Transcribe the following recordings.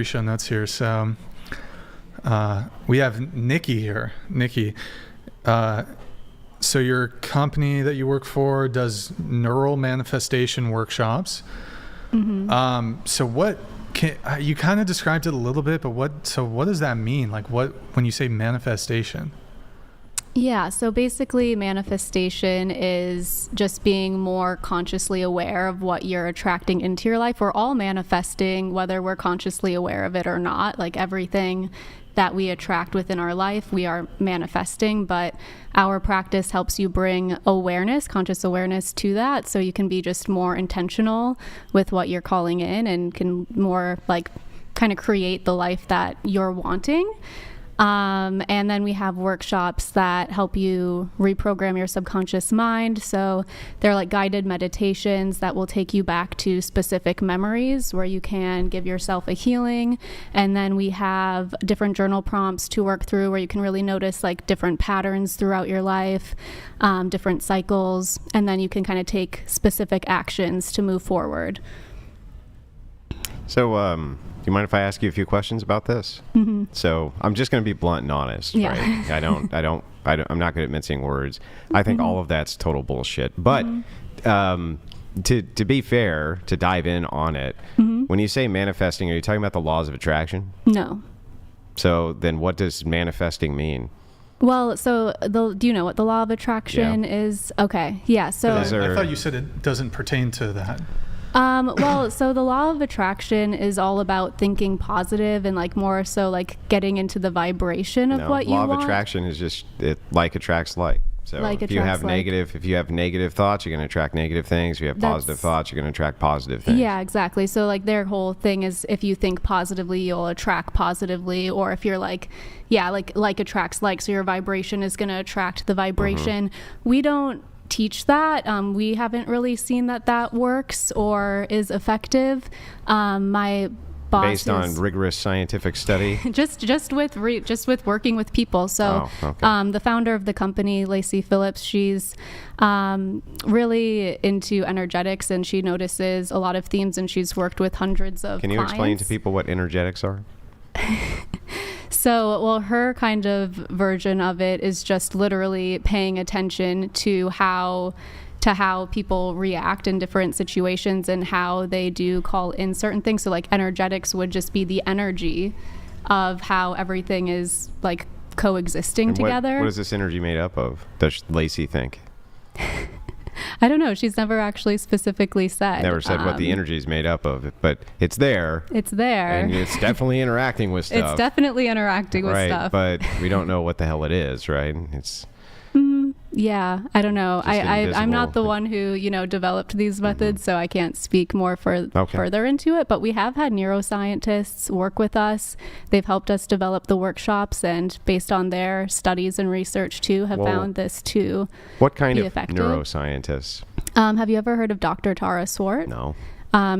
show notes here. So we have Nikki here. Nikki, so your company that you work for does neural manifestation workshops. Mm-hmm. So what you kind of described it a little bit, but what does that mean? Like when you say manifestation? Yeah, so basically manifestation is just being more consciously aware of what you're attracting into your life. We're all manifesting, whether we're consciously aware of it or not. Like everything that we attract within our life, we are manifesting, but our practice helps you bring awareness, conscious awareness to that, so you can be just more intentional with what you're calling in and can more like kind of create the life that you're wanting. And then we have workshops that help you reprogram your subconscious mind. So they're like guided meditations that will take you back to specific memories where you can give yourself a healing. And then we have different journal prompts to work through where you can really notice like different patterns throughout your life, different cycles, and then you can kind of take specific actions to move forward. So, do you mind if I ask you a few questions about this? Mm-hmm. So I'm just going to be blunt and honest, right? I'm not good at mincing words. I think all of that's total bullshit. But to be fair, to dive in on it, when you say manifesting, are you talking about the laws of attraction? No. So then what does manifesting mean? Well, so do you know what the law of attraction is? Okay. Yeah. So I thought you said it doesn't pertain to that. Well, so the law of attraction is all about thinking positive and like more so like getting into the vibration of what you want. Law of attraction is just like attracts like. So like if you have negative thoughts, you're going to attract negative things. If you have positive thoughts, you're going to attract positive things. Yeah, exactly. So like their whole thing is if you think positively, you'll attract positively. Or if you're like attracts like, so your vibration is going to attract the vibration. We don't teach that. We haven't really seen that works or is effective. My boss based on rigorous scientific study, just with working with people. So the founder of the company, Lacey Phillips, she's really into energetics, and she notices a lot of themes, and she's worked with hundreds of Can you clients. Explain to people what energetics are? So, well, her kind of version of it is just literally paying attention to how people react in different situations and how they do call in certain things. So like energetics would just be the energy of how everything is like coexisting together. What is this energy made up of, does Lacey think? I don't know. She's never actually specifically said. Never said what the energy is made up of, but it's there. It's there. And it's definitely interacting with stuff. It's definitely interacting with stuff. But we don't know what the hell it is, right? It's... Yeah, I don't know. I'm not the one who, developed these methods, so I can't speak more further into it. But we have had neuroscientists work with us. They've helped us develop the workshops, and based on their studies and research too, have found this to What kind be of effective. Neuroscientists? Have you ever heard of Dr. Tara Swart? No.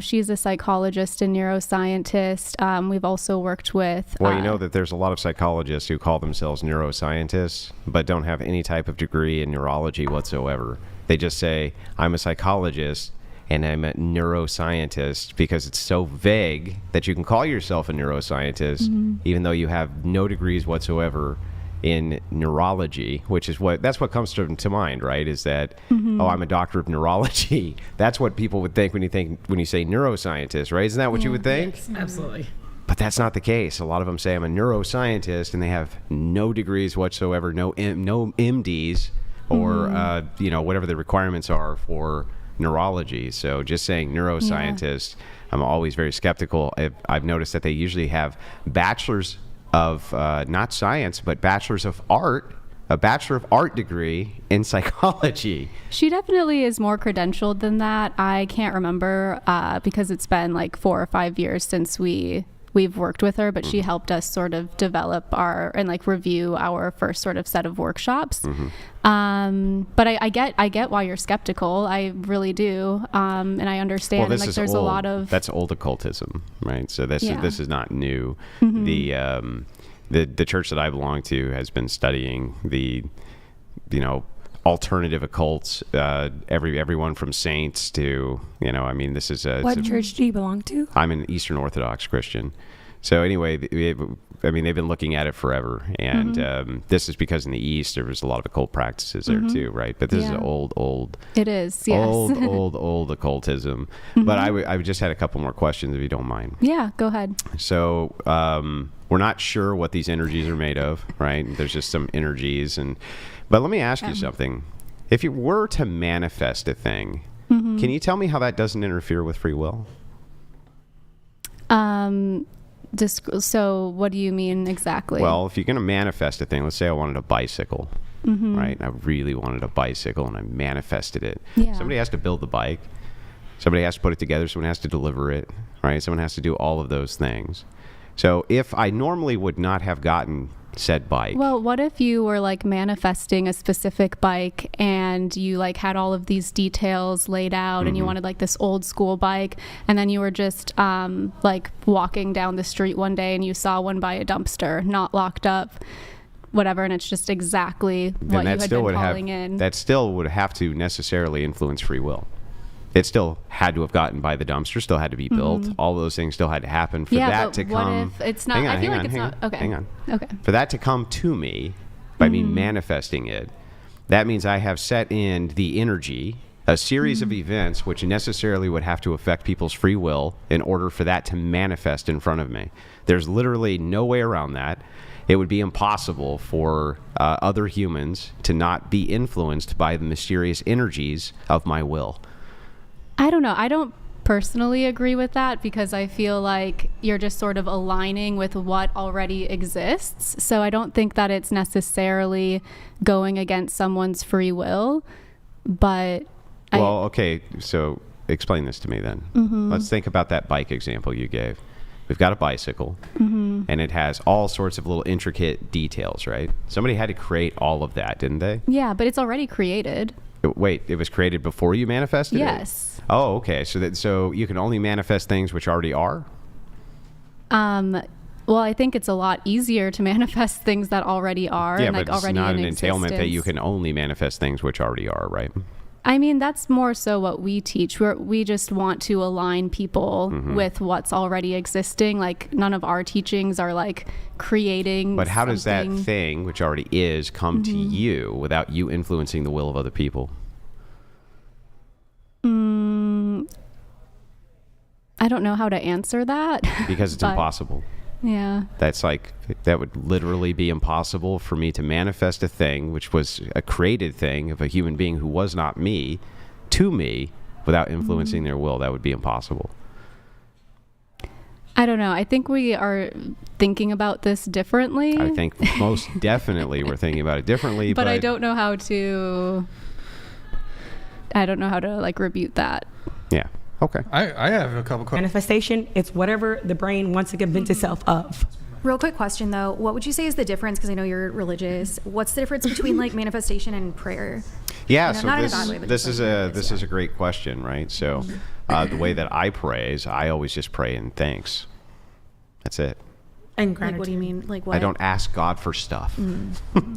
She's a psychologist and neuroscientist. We've also worked with... Well, you know that there's a lot of psychologists who call themselves neuroscientists, but don't have any type of degree in neurology whatsoever. They just say, I'm a psychologist and I'm a neuroscientist, because it's so vague that you can call yourself a neuroscientist, even though you have no degrees whatsoever in neurology, which is that's what comes to mind, right? Is that, oh, I'm a doctor of neurology. That's what people would think when you say neuroscientist, right? Isn't that what you would think? Yes, absolutely. But that's not the case. A lot of them say I'm a neuroscientist, and they have no degrees whatsoever, no MDs, or whatever the requirements are for neurology. So just saying neuroscientist, I'm always very skeptical. I've noticed that they usually have bachelors of not science, but bachelors of art, a Bachelor of Art degree in psychology. She definitely is more credentialed than that. I can't remember because it's been like 4 or 5 years since we've worked with her, but she helped us sort of develop and review our first sort of set of workshops. But I get why you're skeptical. I really do. And I understand there's a lot of... That's old occultism, right? So this is not new. The church that I belong to has been studying the, alternative occults, everyone from saints to, this is... What church do you belong to? I'm an Eastern Orthodox Christian. So anyway, I mean, they've been looking at it forever, and this is because in the East there was a lot of occult practices there too, right? But this is old. It is, yes. old occultism. But I just had a couple more questions if you don't mind. Yeah, go ahead. So we're not sure what these energies are made of, right? There's just some energies, but let me ask you something. If you were to manifest a thing, can you tell me how that doesn't interfere with free will? So what do you mean exactly? Well, if you're going to manifest a thing, let's say I wanted a bicycle, right? I really wanted a bicycle and I manifested it. Yeah. Somebody has to build the bike. Somebody has to put it together. Someone has to deliver it, right? Someone has to do all of those things. So if I normally would not have gotten said bike. Well, what if you were like manifesting a specific bike and you like had all of these details laid out and you wanted like this old school bike, and then you were just like walking down the street one day and you saw one by a dumpster, not locked up, whatever, and it's just exactly what you had been calling in. That still would have to necessarily influence free will. It still had to have gotten by the dumpster, still had to be built. All those things still had to happen for that to come. What if it's not? I feel like it's not. Okay. Hang on. Okay. For that to come to me by me manifesting it, that means I have set in the energy, a series of events which necessarily would have to affect people's free will in order for that to manifest in front of me. There's literally no way around that. It would be impossible for other humans to not be influenced by the mysterious energies of my will. I don't know. I don't personally agree with that because I feel like you're just sort of aligning with what already exists. So I don't think that it's necessarily going against someone's free will. But okay. So explain this to me then. Let's think about that bike example you gave. We've got a bicycle and it has all sorts of little intricate details, right? Somebody had to create all of that, didn't they? Yeah, but it's already created. Wait, it was created before you manifested it? Yes. Oh, okay. So you can only manifest things which already are? Well, I think it's a lot easier to manifest things that already are. Yeah, and but like it's already not in an entailment that you existence. can only manifest things which already are, right? I mean, that's more so what we teach. We just want to align people with what's already existing. Like, none of our teachings are like creating But how does that something. thing, which already is, come to you without you influencing the will of other people? I don't know how to answer that. Because it's But, impossible. Yeah. That would literally be impossible for me to manifest a thing which was a created thing of a human being who was not me to me without influencing their will. That would be impossible. I don't know. I think we are thinking about this differently. I think most definitely we're thinking about it differently. but I don't know how to like rebut that. Yeah. Okay. I have a couple questions. Manifestation, it's whatever the brain wants to convince itself of. Real quick question though, what would you say is the difference? Because I know you're religious. What's the difference between like manifestation and prayer? Yeah, You know, so not in a bad way, but this just is like this is a great question, right? So the way that I pray is I always just pray in thanks. That's it. And Like, gratitude. what do you mean? Like what? I don't ask God for stuff.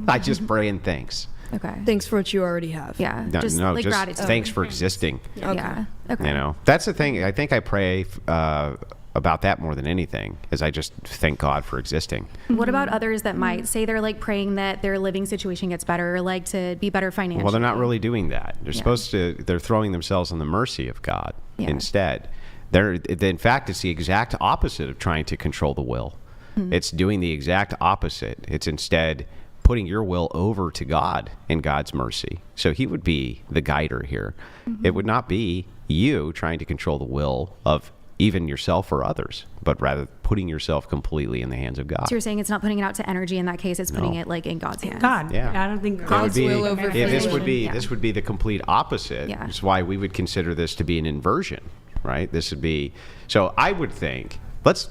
I just pray in thanks. Okay. Thanks for what you already have. Yeah. No, just no, like just gratitude. thanks for existing. Yeah. Okay. You know, that's the thing. I think I pray about that more than anything, is I just thank God for existing. What about others that might say they're like praying that their living situation gets better, or like to be better financially? Well, they're not really doing that. They're throwing themselves on the mercy of God instead. In fact, it's the exact opposite of trying to control the will. It's doing the exact opposite. It's instead putting your will over to God and God's mercy. So he would be the guider here. It would not be you trying to control the will of even yourself or others, but rather putting yourself completely in the hands of God. So you're saying it's not putting it out to energy in that case, it's putting it like in God's hands. God. Yeah. I don't think God's will over this would be Yeah. this would be the complete opposite. Yeah. That's why we would consider this to be an inversion, right? This would be, so I would think, let's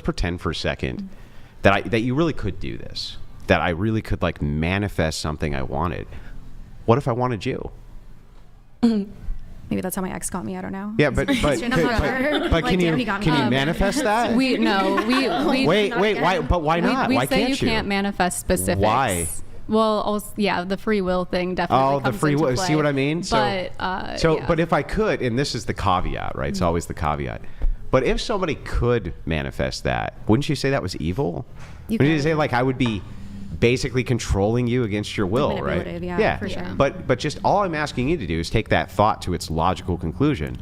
pretend for a second that you really could do this, that I really could like manifest something I wanted. What if I wanted you? Maybe that's how my ex got me. I don't know. Yeah, but I'm not sure. but Like, can damn, he you got me. manifest that? We Wait, why? But why not? We Why say can't you can't manifest specifics. Why? Well, also, yeah, the free will thing definitely Oh, the comes free into will. play. See what I mean? But But if I could, and this is the caveat, right? It's always the caveat. But if somebody could manifest that, wouldn't you say that was evil? You Wouldn't you could. say like I would be basically controlling you against your will, right? Manipulative, yeah, for sure. But just all I'm asking you to do is take that thought to its logical conclusion.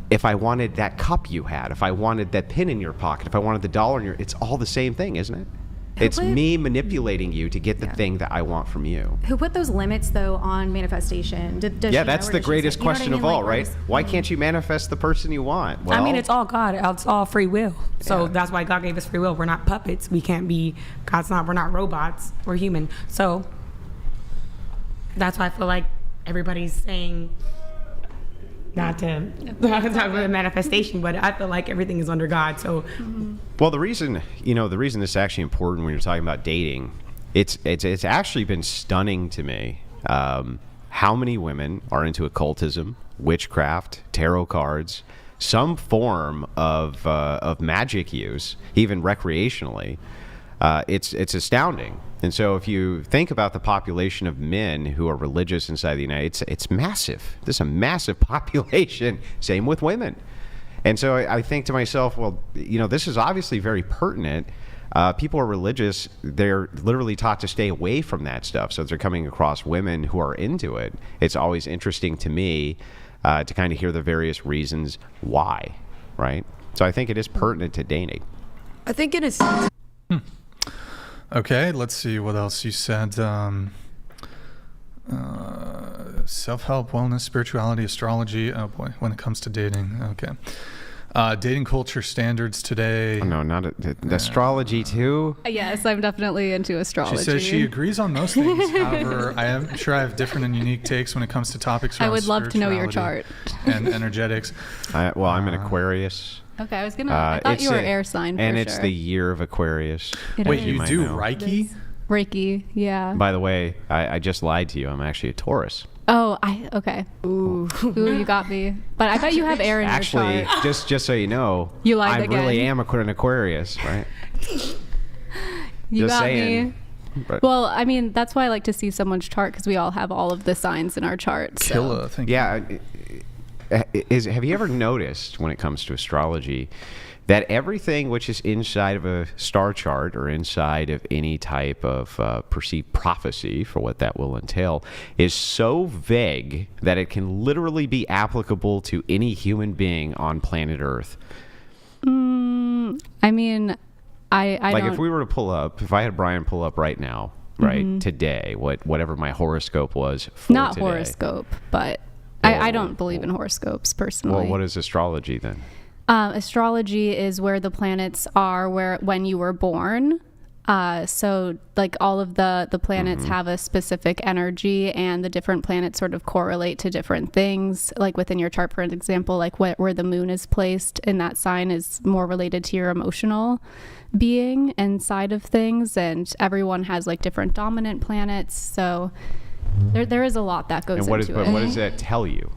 If I wanted that cup you had, if I wanted that pin in your pocket, if I wanted the dollar in your, it's all the same thing, isn't it? It's me manipulating you to get the thing that I want from you. Who put those limits though on manifestation? Does she Yeah, know, that's or the does she greatest say- you know what I question mean? of all, Like, right? Why can't you manifest the person you want? Well, I mean, it's all God. It's all free will. So Yeah. that's why God gave us free will. We're not puppets. We can't be. We're not robots. We're human. So that's why I feel like everybody's saying not to talk about manifestation, but I feel like everything is under God. So well, the reason this is actually important when you're talking about dating, it's actually been stunning to me how many women are into occultism, witchcraft, tarot cards, some form of magic use, even recreationally. It's astounding. And so if you think about the population of men who are religious inside the United States, it's massive. There's a massive population. Same with women. And so I think to myself, well, this is obviously very pertinent. People are religious. They're literally taught to stay away from that stuff. So if they're coming across women who are into it, it's always interesting to me to kind of hear the various reasons why, right? So I think it is pertinent to dating. I think it is. Okay, let's see what else you said. Self-help, wellness, spirituality, astrology. Oh boy, when it comes to dating. Okay. Dating culture standards today. Oh, no, not astrology too. Yes, I'm definitely into astrology. She says she agrees on most things. However, I am sure I have different and unique takes when it comes to topics around I would love to know your spirituality chart. and energetics. I'm an Aquarius. Okay, I was gonna. I thought it's you were a- air sign for and sure. it's the year of Aquarius. It Wait, is. you might do know. Reiki? Reiki, yeah. By the way, I just lied to you. I'm actually a Taurus. Oh, okay. Ooh, you got me. But I bet you have air in Actually, your chart. just so you know, You lied I really again. am an Aquarius, right? You just got saying. me. But, Well, I mean, that's why I like to see someone's chart because we all have all of the signs in our chart. So. Killa, thank you. yeah, have you ever noticed when it comes to astrology that everything which is inside of a star chart or inside of any type of perceived prophecy, for what that will entail, is so vague that it can literally be applicable to any human being on planet Earth? I mean, I Like don't. if we were to pull up, if I had Brian pull up right now, right, today, whatever my horoscope was for not today. horoscope, but Well, I don't believe in horoscopes personally. Well, what is astrology then? Astrology is where the planets are when you were born. So like all of the planets have a specific energy, and the different planets sort of correlate to different things. Like within your chart, for example, like where the moon is placed in that sign is more related to your emotional being and side of things. And everyone has like different dominant planets. So there is a lot that goes And what into it. what does that tell you?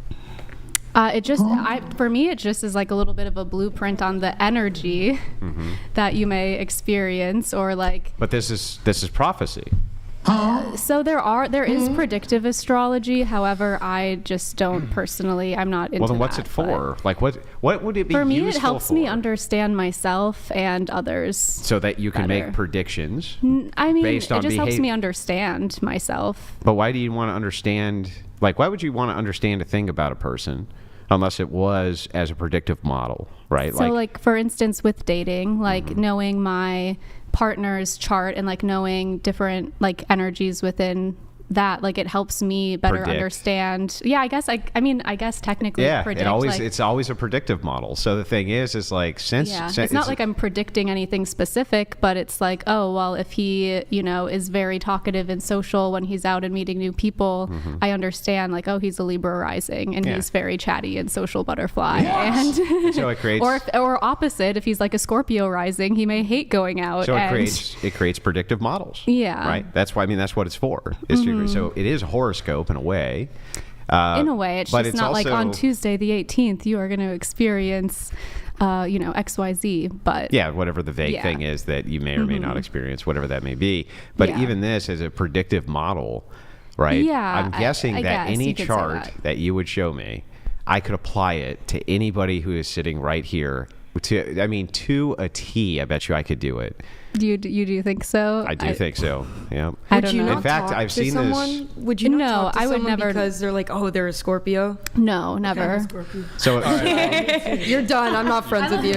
For me, it just is like a little bit of a blueprint on the energy that you may experience, or like. But this is prophecy. So there is predictive astrology. However, I just don't personally. I'm not into. Well, then what's that, it for? Like what would it be For me, useful it helps for? me understand myself and others. So that you can better. make predictions. I mean, Based it on just helps behavior. me understand myself. But why do you want to understand? Like, why would you want to understand a thing about a person, unless it was as a predictive model, right? So like for instance with dating, like knowing my partner's chart and like knowing different like energies within that, like it helps me better Predict. understand. Yeah, I guess technically yeah, predict. it's always a predictive model. So the thing is like It's not like I'm predicting anything specific, but it's like, oh, well, if he, is very talkative and social when he's out and meeting new people, I understand like, oh, he's a Libra rising and Yeah. he's very chatty and social butterfly. And so it creates or opposite, if he's like a Scorpio rising, he may hate going out. So and it creates predictive models. Yeah. Right. That's why that's what it's for. Is to, so it is a horoscope in a way. In a way, it's but just it's not like also- on Tuesday the 18th you are going to experience, XYZ. But Yeah, whatever the vague Yeah. thing is that you may or may not experience, whatever that may be. But Yeah. even this is a predictive model, right? Yeah, I'm guessing I that guess any you could say chart that. that you would show me, I could apply it to anybody who is sitting right here To a T, I bet you I could do it. You do think so? I do think so. Yeah. I Would don't you know. not In fact, talk I've to seen someone? this. Would you not No, talk to I would someone never- because they're like, oh, they're a Scorpio? No, never. So You're done. I'm not friends with you.